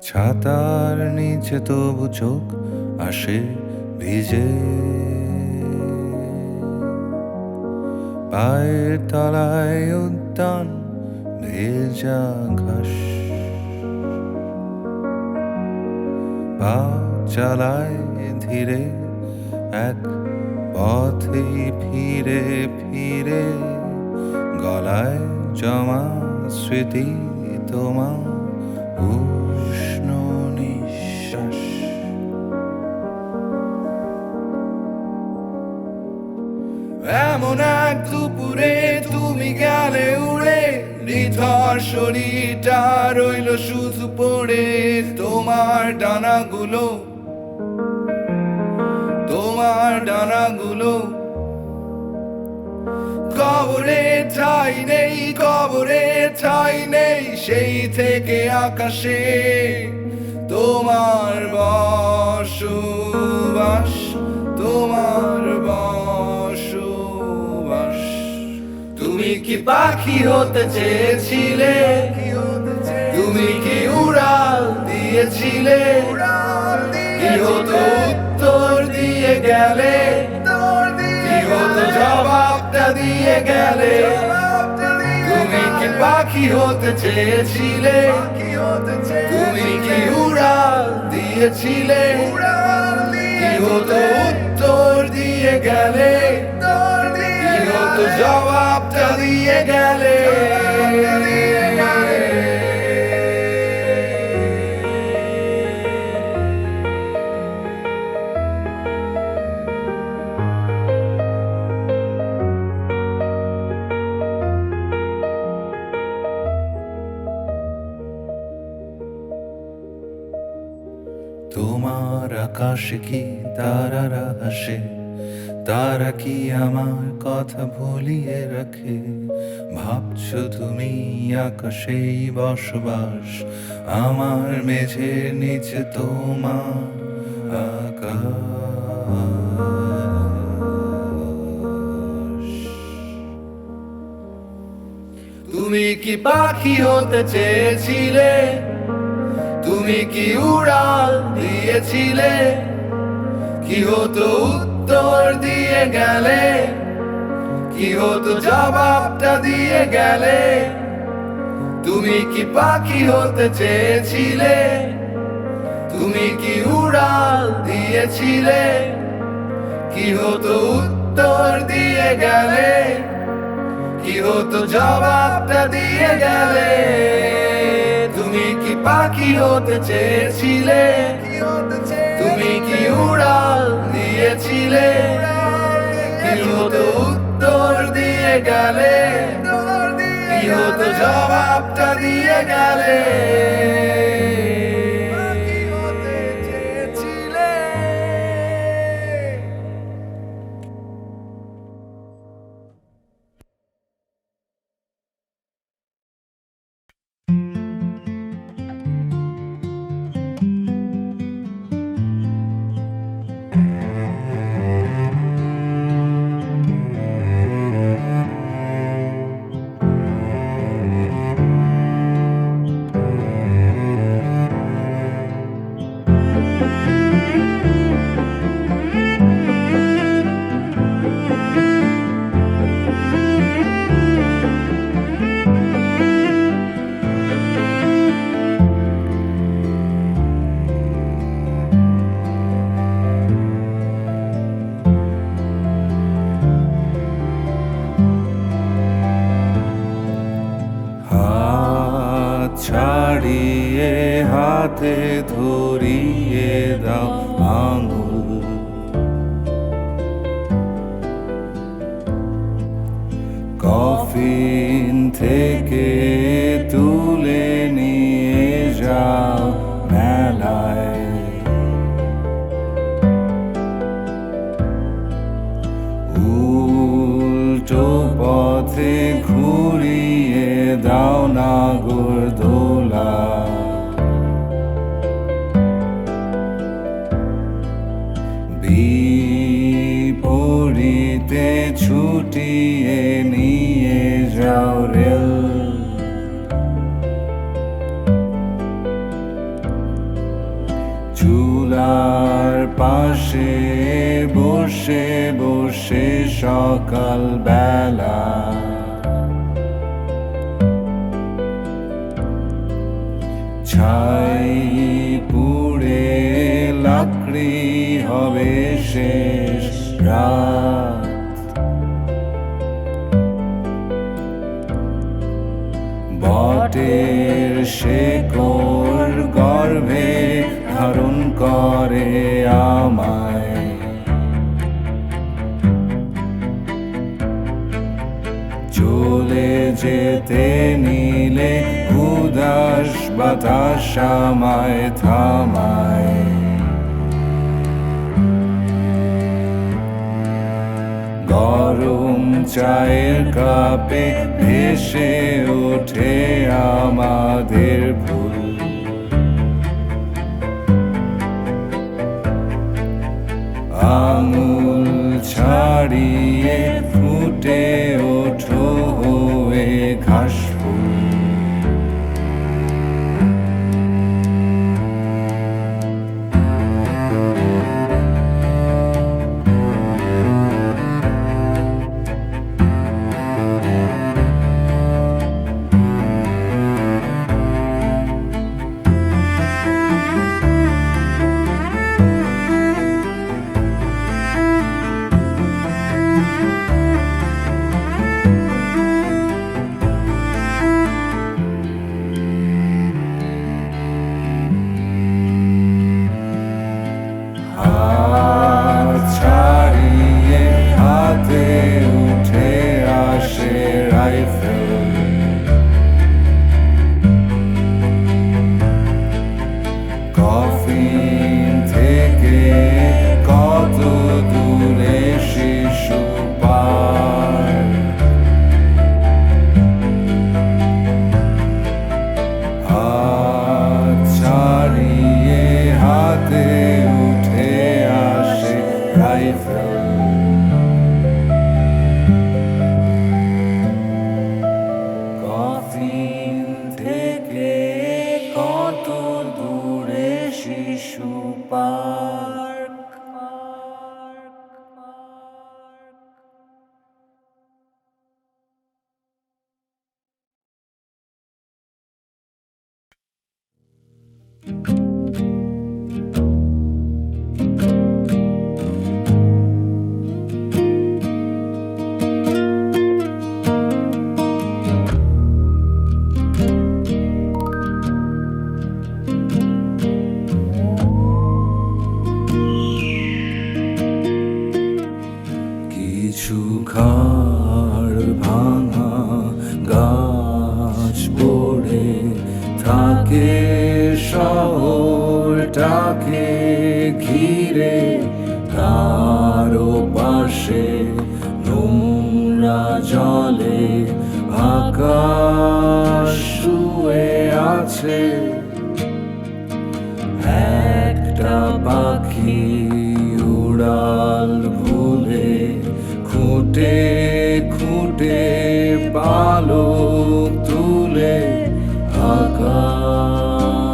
ছাতার নিচে তবু চোখ আসে ভিজে, পায়ের তলায় উদ্যান ভেজা ঘাস, পা চালায় ধীরে এক পথে ফিরে ফিরে, গলায় জমা স্মৃতি তোমার উষ্ণ নিঃশ্বাস। এমন এক দুপুরে তুমি গেলে উড়ে, নিথর শরীরটা রইল শুধু পড়ে। তোমার ডানাগুলো কবরে ঠাই নেই, কবরে ঠাই নেই, সেই থেকে আকাশে তোমার বসবাস, তোমার বসবাস। তুমি কি পাখি হতে চেয়েছিলে? তুমি কি উড়াল দিয়েছিলে? কি হতো উত্তর দিয়ে গেলে? কি হতো জবাবটা দিয়ে গেলে? তুমি কি পাখি হতে চেয়েছিলে? তুমি কি উড়াল দিয়েছিলে? কি হতো উত্তর দিয়ে গেলে? কি হতো জবাবটা দিয়ে গেলে? তোমার আকাশে কি তারারা হাসে? তারা কি আমার কথা ভুলিয়ে রাখে? ভাবছো তুমি আকাশেই বসবাস, আমার মেঝের নিচে তোমার আকাশ। তুমি কি পাখি হতে চেয়েছিলে? তুমি কি উড়াল দিয়েছিলে? কি হতো উত্তর দিয়ে গেলে? কি হতো জবাবটা দিয়ে গেলে? তুমি কি পাখি হতে চেয়েছিলে? তুমি কি উড়াল দিয়েছিলে? কি হতো উত্তর দিয়ে গেলে? কি হতো জবাবটা দিয়ে গেলে? তুমি কি পাখি হতে চেয়েছিলে? তুমি কি উড়াল দিয়েছিলে? কি হতো উত্তর দিয়ে গেলে? কি হতো জবাবটা দিয়ে গেলে? ছাড়িয়ে হাতে ধরিয়ে দাও আঙুল, কফিন থেকে তুলে নিয়ে যাও মেলায়। উল্টো পথে ঘুরিয়ে দাও নাগরদোলা, বিপরীতে ছুটিয়ে নিয়ে যাও রেল। দরজার পাশে বসে বসে সকাল বেলা ছাই পুড়ে লাকড়ি হবে শেষ রাত। বটের শেকড় গর্ভে ধারণ করে আমায়, চলে যেতে নিলে উদাস বাতাস আমায় থামায়। গরম চায়ের কাপে ভেসে ওঠে আমাদের ভুল, আঙুল ছাড়িয়ে ফুটে ওঠো হয়ে ঘাসফুল। কফিন থেকে কত দূরে শিশু পার্ক, হাত ছাড়িয়ে হাতে উঠে আসে রাইফেল। কফিন থেকে কত দূরে শিশু পার্ক। কিছু খাড় ভাঙা গাছ পড়ে থাকে শহরটাকে ঘিরে, কারো পাশে নোংরা জলে আকাশ শুয়ে আছে। একটা পাখি উড়াল ভুলে খুঁটে খুঁটে পালক তুলে আকাশ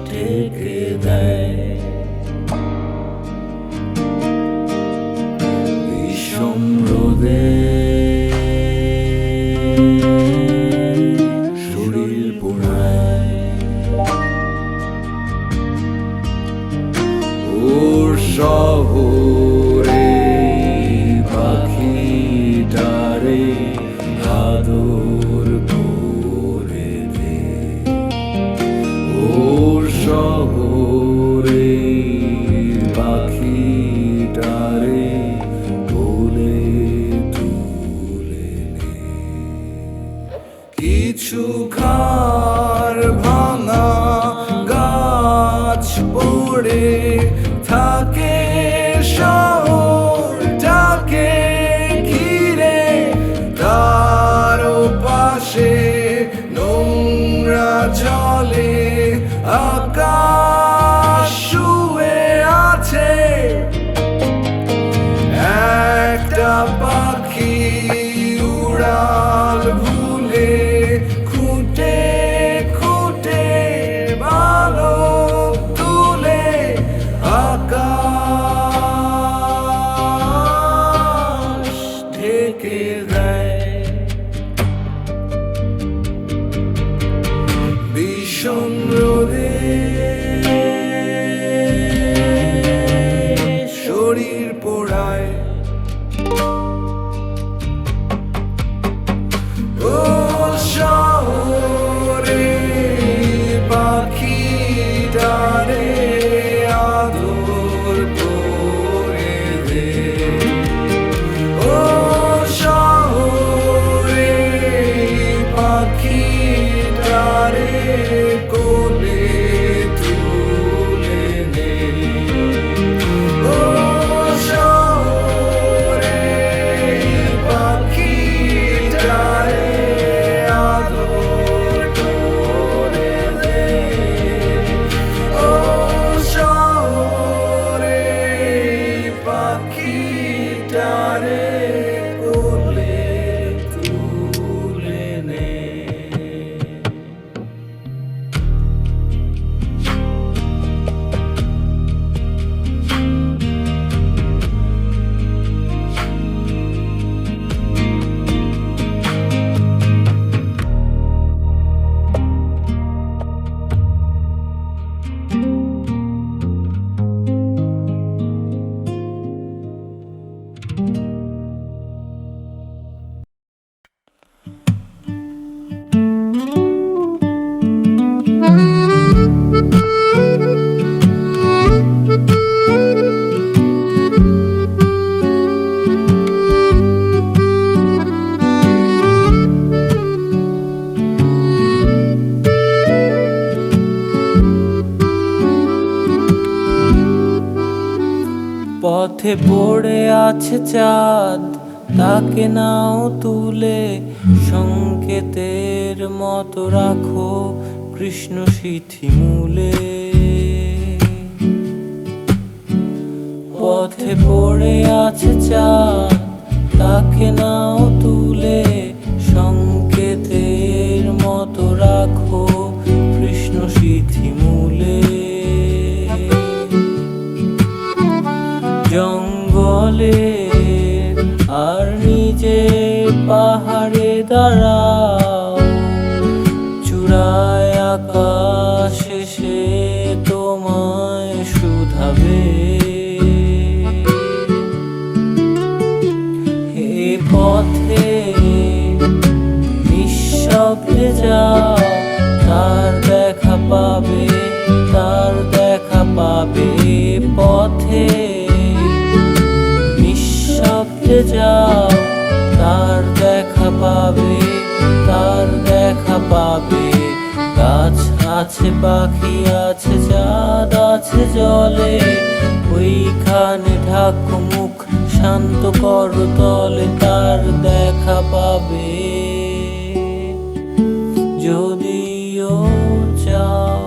ঢেকে দেয়। বিষম রোদে শরীর পোড়ায়, ওর শহরে পাখিটারে আদর করে দে, ওর শহরে পাখিটারে কোলে তুলে নে। কিছু খাড় ভাঙা গাছ পড়ে থাকে শহরটাকে ঘিরে, কারো পাশে নোংরা জলে আকাশ শুয়ে আছে। একটা পাখি উড়াল ভুলে খুঁটে খুঁটে ভালো ভীষণ রোদে শরীর পোড়ায় ও শহরে পাখি ডারে আদর করে দে ও শহরে পাখি ডারে কোলে তুলে নে ও শহরে পাখি ডারে আদর করে দে ও শহরে পাখি ডারে কোলে তুলে নে পথে পড়ে আছে চাঁদ, তাকে নাও তুলে সংকেতের মতো রাখো কৃষ্ণ সিথি মূলে। পথে পড়ে আছে চাঁদ, তাকে নাও তুলে সংকেতের মতো রাখো কৃষ্ণ সিথি মূলে। জঙ্গলে আর নিজে পাহাড়ে দাঁড়াও, চূড়ায় আকাশে সে তোমায় শুধাবে। হে পথে নিঃশব্দে যাও, তার দেখা পাবে, তার দেখা পাবে। পথে নিঃশব্দে যাও, তার দেখা পাবে, তার দেখা পাবে। গাছ আছে, পাখি আছে, চাঁদ আছে জলে, ওইখানে ঢাকো মুখ, শান্ত করো তলে, তার দেখা পাবে যদিও চাও।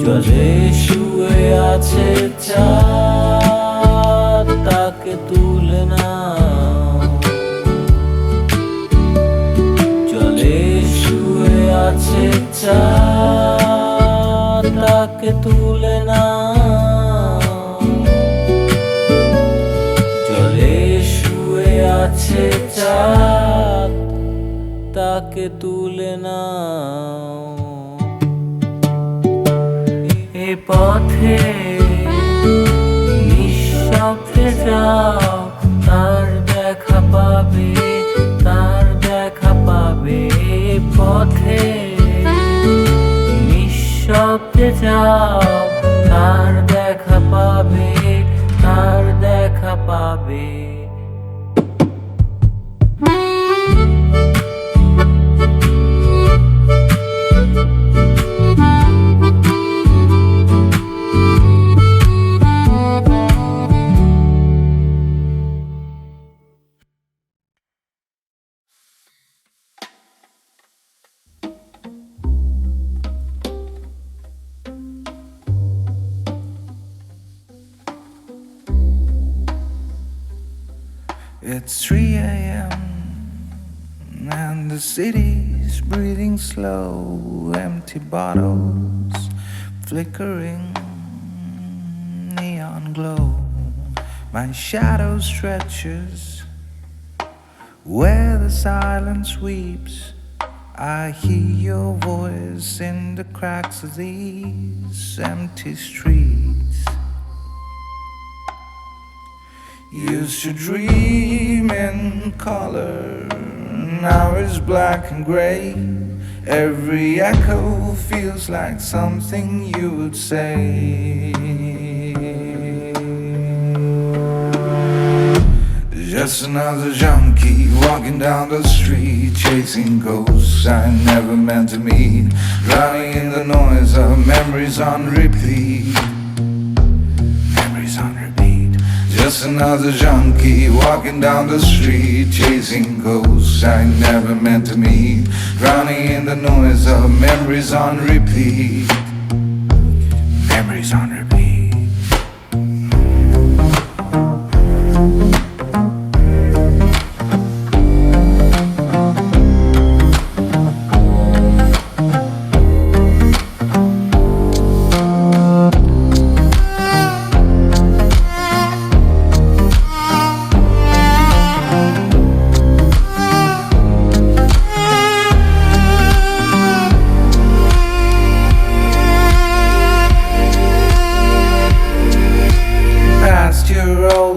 জলে শুয়ে আছে চাঁদ, তাকে তুলে নাও। জলে শুয়ে আছে চাঁদ, তাকে তুলে নাও। জলে শুয়ে আছে চাঁদ, তাকে তুলে নাও। এ পথে নিঃশব্দে যাও, তার দেখা পাবে, তার দেখা পাবে। পথে নিঃশব্দে যাও, তার দেখা পাবে, তার দেখা পাবে। It's 3 a.m. and the city's breathing slow. Empty bottles, flickering neon glow. My shadow stretches where the silence weeps. I hear your voice in the cracks of these empty streets. Used to dream in color, now it's black and gray. Every echo feels like something you would say. Just another junkie walking down the street, chasing ghosts I never meant to meet, drowning in the noise of memories on repeat. Memories on repeat. Just another junkie walking down the street, chasing ghosts I never meant to meet, drowning in the noise of memories on repeat. Memories on repeat.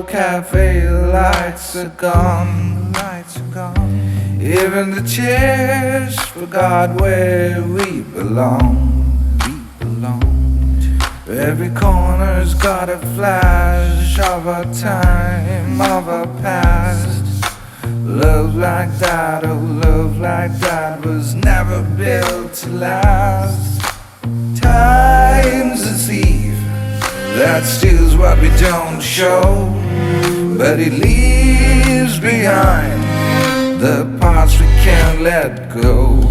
Cafe lights are gone, lights are gone. Even the chairs forgot where we belong. We belonged. Every corner's got a flash of our time, of our past. Love like that, oh love like that was never built to last. Time's a thief that steals what we don't show, but it leaves behind the parts we can't let go.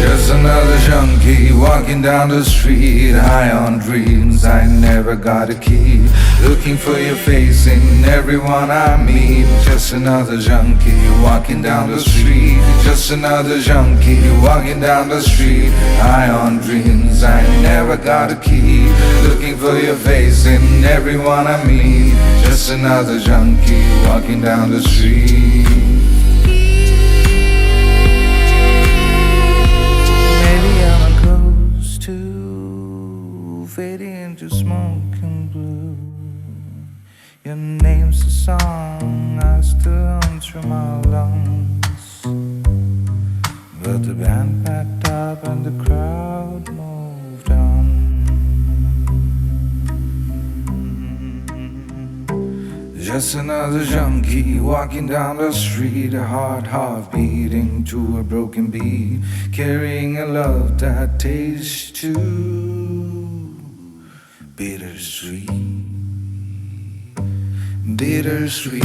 Just another junkie walking down the street, high on dreams I never got to keep, looking for your face in everyone I meet. Just another junkie walking down the street. Just another junkie walking down the street, high on dreams I never got to keep, looking for your face in everyone I meet. Just another junkie walking down the street. Maybe I'm a ghost too, fading into smoke and blue. Your name's a song I still hum through my lungs, but the band packed up and the crowd moved on. Just another junkie walking down the street, a heart beating to a broken beat, carrying a love that tastes too bittersweet. Bittersweet.